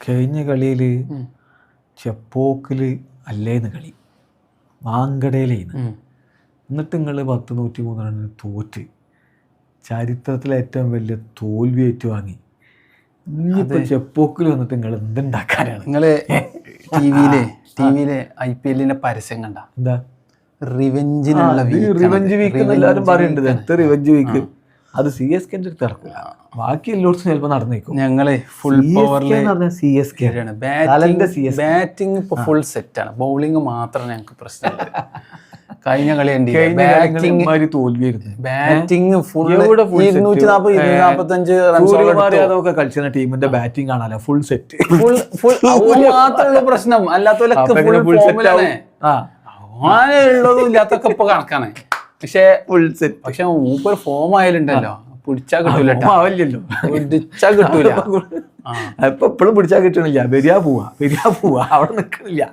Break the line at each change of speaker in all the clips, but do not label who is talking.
കഴിഞ്ഞ കളിയിൽ ചെപ്പോക്കിൽ അല്ലേന്ന് കളി വാങ്കടയിലേന്ന്. എന്നിട്ട് നിങ്ങൾ 103 റണ്ണിന് തോറ്റ് ചരിത്രത്തിലെ ഏറ്റവും വലിയ തോൽവി ഏറ്റുവാങ്ങി. ഇനിയിപ്പോൾ ചെപ്പോക്കിൽ വന്നിട്ട് നിങ്ങൾ എന്തുണ്ടാക്കാനാണ്?
നിങ്ങൾ ടിവിയിലെ IPL പരസ്യം കണ്ട
എന്താ
റിവെഞ്ചിനുള്ള
റിവെഞ്ച് വീക്ക് എല്ലാവരും പറയുന്നുണ്ട്. എത്ര റിവെഞ്ച് വീക്ക് അത് CSK അടുത്ത് നടക്കില്ല, ബാക്കി എല്ലായിടത്തും ചിലപ്പോൾ നടന്നേക്കും.
ഞങ്ങള് ഫുൾ ബാറ്റിംഗ് ഇപ്പൊ ഫുൾ സെറ്റാണ്, ബൗളിംഗ് മാത്രം ഞങ്ങൾക്ക് പ്രശ്നമില്ല. കഴിഞ്ഞ കളി
തോൽവിയായിരുന്നു.
ബാറ്റിംഗ് ഫുൾ 240-245
അതൊക്കെ കളിച്ചിരുന്ന ടീമിന്റെ ബാറ്റിംഗ് കാണാലോ, ഫുൾ സെറ്റ്
മാത്രമുള്ള പ്രശ്നം. അല്ലാത്തവരൊക്കെ ഉള്ളതും ഇല്ലാത്തൊക്കെ ഇപ്പൊ കണക്കാണ്. പക്ഷെ മൂപ്പർ ഫോം ആയാലുണ്ടല്ലോ പിടിച്ചാ കിട്ടൂല, പിടിച്ചാ കിട്ടൂല.
ഇപ്പൊ എപ്പോഴും പിടിച്ചാൽ കിട്ടണില്ല. വരിക പോവാ അവിടെ നിക്കണില്ല.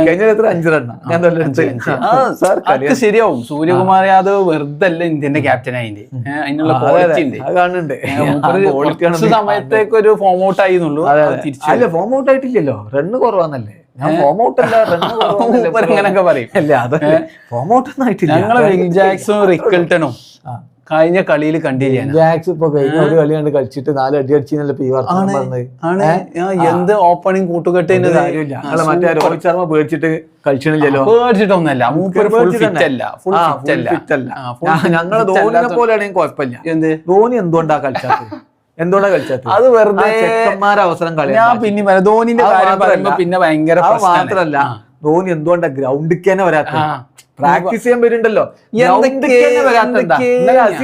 കഴിഞ്ഞ എത്ര 5 റണ്ണാ
ശരിയാവും. സൂര്യകുമാർ യാദവ് വെറുതെ അല്ല ഇന്ത്യന്റെ ക്യാപ്റ്റൻ ആയില്ലേ, അതിനുള്ള ക്വാളിറ്റി ഉണ്ട്, കാണുന്നുണ്ട്. സമയത്തേക്ക് ഒരു ഫോം ഔട്ട് ആയിരുന്നുള്ളൂ.
അല്ല ഫോം ഔട്ട് ആയിട്ടില്ലല്ലോ, റണ്ണ് കുറവാന്നല്ലേ. ഞാൻ ഫോം ഔട്ട് അല്ല
അങ്ങനൊക്കെ പറയും.
ഫോം ഔട്ട് ഒന്നും ആയിട്ടില്ല.
ഞങ്ങളെ വിൽ ജാക്സും റിക്കൽട്ടണും കഴിഞ്ഞ കളിയിൽ കണ്ടില്ല.
ജാക്സ് ഇപ്പൊ കഴിഞ്ഞ ഒരു കളി കണ്ട് കളിച്ചിട്ട് 4 അടി അടിച്ചെന്നല്ലേ
എന്ത് ഓപ്പണിംഗ് കൂട്ടുകെട്ടിന് കാര്യമില്ല.
മറ്റേ രോഹിത് ശർമ്മ പേടിച്ചിട്ട് കളിച്ചണില്ലല്ലോ.
പേടിച്ചിട്ടൊന്നല്ല,
ഞങ്ങള് ധോണിനെ പോലെയാണെങ്കിൽ കുഴപ്പമില്ല. ധോണി എന്തുകൊണ്ടാ കളിച്ചാത്തത്?
അത് വെറുതെ
ചെക്കന്മാരെ അവസരം കളയാ.
പിന്നെ ധോണിന്റെ കാര്യം പറയുമ്പോ പിന്നെ ഭയങ്കര
മാത്രല്ല, ധോണി എന്തുകൊണ്ടാ ഗ്രൗണ്ടിൽ തന്നെ വരാത്ത? പ്രാക്ടീസ് ചെയ്യാൻ വരുന്നുണ്ടല്ലോ,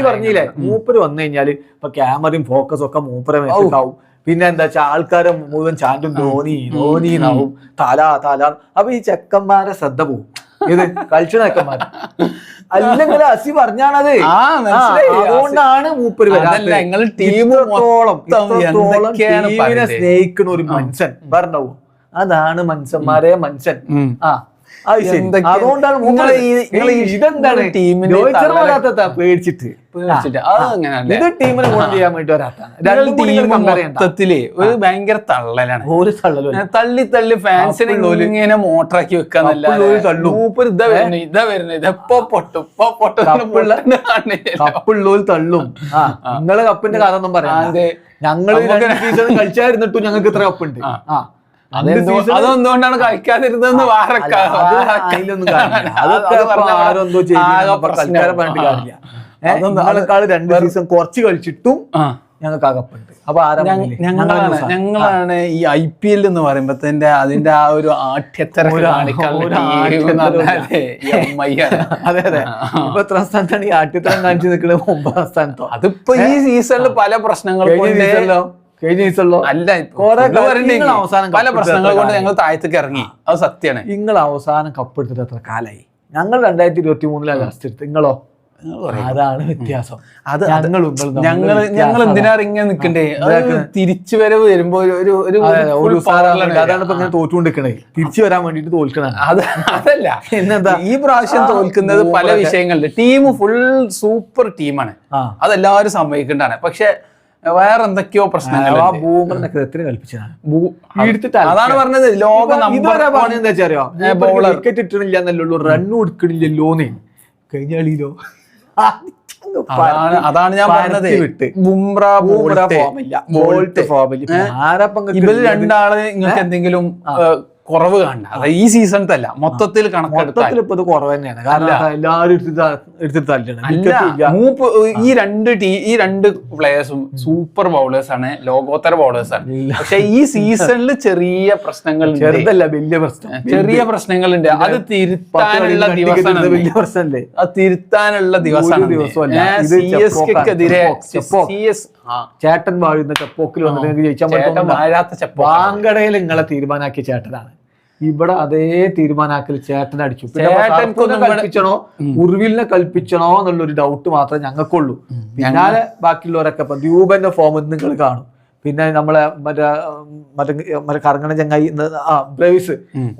പറഞ്ഞില്ലേ. മൂപ്പര് വന്നു കഴിഞ്ഞാല് ഇപ്പൊ ക്യാമറയും ഫോക്കസും ഒക്കെ മൂപ്പരെ മേത്താവും. പിന്നെ എന്താ വെച്ചാൽ ആൾക്കാരെ മുഴുവൻ ചാൻഡും ധോനിന്നാവും, തല. അപ്പൊ ഈ ചെക്കന്മാരെ ശ്രദ്ധ പോവും. ഇത് കളിച്ച ചെക്കന്മാർ അല്ലെങ്കിൽ അസി പറഞ്ഞാണത്. അതുകൊണ്ടാണ് മൂപ്പര് ടീമിനെ സ്നേഹിക്കുന്ന ഒരു മനുഷ്യൻ പറഞ്ഞവും. അതാണ് മനുഷ്യന്മാരെ മനുഷ്യൻ. അതുകൊണ്ടാണ് ഇതെന്താണ് പേടിച്ചിട്ട് ഇത് ടീമിനെ ഗുണം ചെയ്യാൻ വേണ്ടി
മൊത്തത്തില് ഒരു ഭയങ്കര തള്ളലാണ്. തള്ളി ഫാൻസിനെ ഇങ്ങനെ മോട്ടറാക്കി വെക്കാന്നല്ല.
കപ്പുള്ളൂർ തള്ളും. നിങ്ങള് കപ്പിന്റെ കഥ ഒന്നും പറയാതെ ഞങ്ങള് സീസൺ കളിച്ചായിരുന്നിട്ടും ഞങ്ങൾക്ക് ഇത്ര കപ്പുണ്ട്.
അതെന്തുകൊണ്ടാണ് കളിക്കാതിരുന്നതെന്ന്
ഞങ്ങളെക്കാൾ 2 സീസൺ കുറച്ച് കളിച്ചിട്ടും ഞങ്ങൾക്ക് ആ കപ്പുണ്ട്. അപ്പൊ
ഞങ്ങളാണ് ഈ IPL എന്ന് പറയുമ്പോ തന്നെ അതിന്റെ ആ ഒരു ആഠ്യത്തര
അതെ. ഇപ്പൊ എത്രാം സ്ഥാനത്താണ് ഈ ആഠ്യത്തരം കാണിച്ചു നിൽക്കുന്നത്? 9ാം സ്ഥാനത്തോ.
അതിപ്പോ ഈ സീസണിൽ പല പ്രശ്നങ്ങൾ പല പ്രശ്നങ്ങൾ കൊണ്ട് ഞങ്ങൾ താഴത്തേക്ക് ഇറങ്ങി. അത് സത്യമാണ്.
നിങ്ങൾ അവസാനം കപ്പ് എടുത്തിട്ട് എത്ര കാലായി? ഞങ്ങൾ 2023 ലാസ്റ്റ് എടുത്ത്. നിങ്ങളോ? അതാണ് വ്യത്യാസം.
ഞങ്ങൾ എന്തിനാ ഇങ്ങനെ നിക്കണ്ടേ? തിരിച്ചു വരവ് വരുമ്പോ
അതാണ് ഇപ്പൊ ഇങ്ങനെ തോറ്റുകൊണ്ടിരിക്കണേ. തിരിച്ചു വരാൻ വേണ്ടിട്ട് തോൽക്കണ.
അതല്ല, എന്നെന്താ ഈ പ്രാവശ്യം തോൽക്കുന്നത് പല വിഷയങ്ങളില്. ടീം ഫുൾ സൂപ്പർ ടീമാണ്, അതെല്ലാവരും സമ്മതിക്കേണ്ടതാണ്. പക്ഷെ വേറെ എന്തൊക്കെയോ പ്രശ്നങ്ങൾ അതാണ് പറഞ്ഞത്. ലോകം
വിക്കറ്റ് ഇട്ടണില്ല എന്നല്ലോ, റണ്ണ് കൊടുക്കണില്ലല്ലോന്നേ. കഴിഞ്ഞ കളിയിലോ
അതാണ് ഞാൻ പറഞ്ഞത്. ഇവര് രണ്ടാള് നിങ്ങൾക്ക് എന്തെങ്കിലും കുറവ് കാണണ്ട. അത് ഈ സീസണത്തല്ല, മൊത്തത്തിൽ കണക്കെടുത്താൽ
ഇപ്പൊ ഇത് കുറവ് തന്നെയാണ്. കാരണം എല്ലാവരും
ഈ രണ്ട് പ്ലേയേഴ്സും സൂപ്പർ ബൗളേഴ്സ് ആണ്, ലോകോത്തര ബൗളേഴ്സ് ആണ്. പക്ഷെ ഈ സീസണിൽ ചെറിയ പ്രശ്നങ്ങൾ,
ചെറുതല്ല വലിയ പ്രശ്നം,
ചെറിയ പ്രശ്നങ്ങളുണ്ട്. അത് തിരുത്താനുള്ള ദിവസമാണ്.
വലിയ പ്രശ്നമല്ലേ?
അത് തിരുത്താനുള്ള ദിവസമാണ്. CSKക്കെതിരെ
ചേട്ടൻ വാഴുന്ന ചെപ്പോക്കിൽ വന്നിട്ട് ജയിച്ചാൽ വാങ്കടയിൽ നിങ്ങളെ തീരുമാനാക്കിയ ചേട്ടനാണ്. ഇവിടെ അതേ തീരുമാനാക്കൽ ചേട്ടൻ അടിച്ചു. കൽപ്പിച്ചണോ ഉർവിലിനെ കൽപ്പിച്ചണോ എന്നുള്ളൊരു ഡൗട്ട് മാത്രമേ ഞങ്ങൾക്കുള്ളൂ. പിന്നാലെ ബാക്കിയുള്ളവരൊക്കെ ഇപ്പൊ ദ്യൂബന്റെ ഫോം നിങ്ങൾ കാണും. പിന്നെ നമ്മളെ മറ്റേ കറങ്ങണ ചങ്ങായി ബ്രേവ്സ്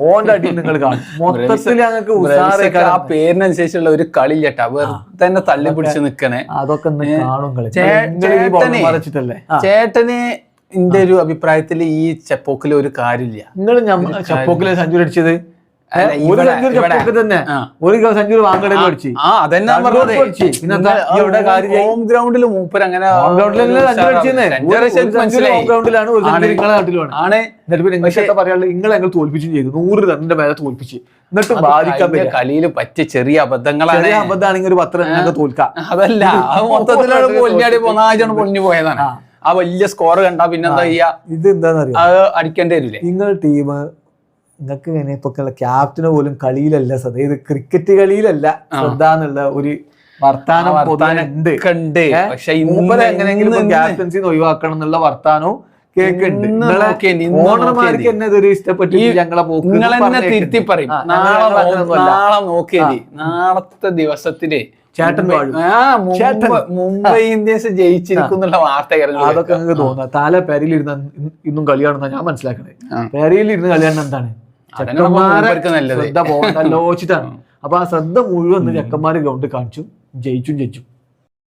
ഓന്റെ അടി നിങ്ങൾ കാണും. മൊത്തത്തിൽ ഞങ്ങൾക്ക്
ആ പേരിനനുസരിച്ചുള്ള ഒരു കളി ചേട്ടാ തന്നെ തള്ളി പിടിച്ച് നിക്കണേ.
അതൊക്കെ കാണും.
ചേട്ടന് എന്റെ ഒരു അഭിപ്രായത്തിൽ ഈ ചെപ്പോക്കിൽ ഒരു കാര്യമില്ല.
നിങ്ങൾ ചെപ്പോക്കിലെ സെഞ്ചുറി അടിച്ചത് ഒരു സെഞ്ചുറി ചെപ്പോക്കിൽ തന്നെ ഒരു സെഞ്ചുറി വാങ്കടയിൽ അടിച്ചു.
ഹോം ഗ്രൗണ്ടിൽ മൂപ്പർ അങ്ങനെ
പറയാനുള്ളത് നിങ്ങളെ ഞങ്ങൾ തോൽപ്പിച്ചും ചെയ്തു. 100 റണ്ണിന്റെ മേലെ തോൽപ്പിച്ച്. എന്നിട്ട് ബാധിക്കാൻ
കളിയിൽ പറ്റിയ ചെറിയ അബദ്ധങ്ങളാണ്.
അബദ്ധമാണെങ്കിൽ ഒരു 10 റണ്ണൊക്കെ തോൽക്കാം.
അതല്ല, അത് മൊത്തത്തിലാണ് പൊളിഞ്ഞാടി പോന്നാജാണ് പൊളിഞ്ഞു പോയതാണ്. ആ വലിയ സ്കോർ കണ്ടാ പിന്നെന്താ ചെയ്യാ?
ഇത് എന്താന്നറിയാം,
അത് അടിക്കേണ്ടി വരില്ലേ?
നിങ്ങൾ ടീം നിങ്ങൾക്ക് ഇങ്ങനെ ഇപ്പൊ ക്യാപ്റ്റന് പോലും കളിയിലല്ല ശ്രദ്ധ, ഇത് ക്രിക്കറ്റ് കളിയിലല്ല ശ്രദ്ധ എന്നുള്ള ഒരു വർത്താനം ഉണ്ട്.
പക്ഷെ
എങ്ങനെയെങ്കിലും ക്യാപ്റ്റൻസി ഒഴിവാക്കണം എന്നുള്ള വർത്താനവും കേൾക്കുന്നുണ്ട്. ഓണർമാർക്ക് തന്നെ ഇതൊരു ഇഷ്ടപ്പെട്ടില്ല. ഞങ്ങളെ
നിങ്ങളെന്നെ തിരുത്തി പറയും. നാളെ നോക്കിയേ, നാളത്തെ ദിവസത്തില്
ചേട്ടൻ
മുംബൈ ഇന്ത്യൻസ് ജയിച്ചിരിക്കുന്നുള്ള വാർത്തകൾ
അതൊക്കെ നിങ്ങൾക്ക് തോന്നുക. താല പെരയിലിരുന്ന ഇന്നും കളിയാണെന്നാ ഞാൻ മനസ്സിലാക്കണേ. പെരയിലിരുന്ന് കളിയാണ് എന്താണ് ശ്രദ്ധ പോകണ്ടല്ലോച്ചിട്ടാണ്. അപ്പൊ ആ ശ്രദ്ധ മുഴുവൻ ചെക്കന്മാര് ഗ്രൗണ്ടിൽ കാണിച്ചു, ജയിച്ചും.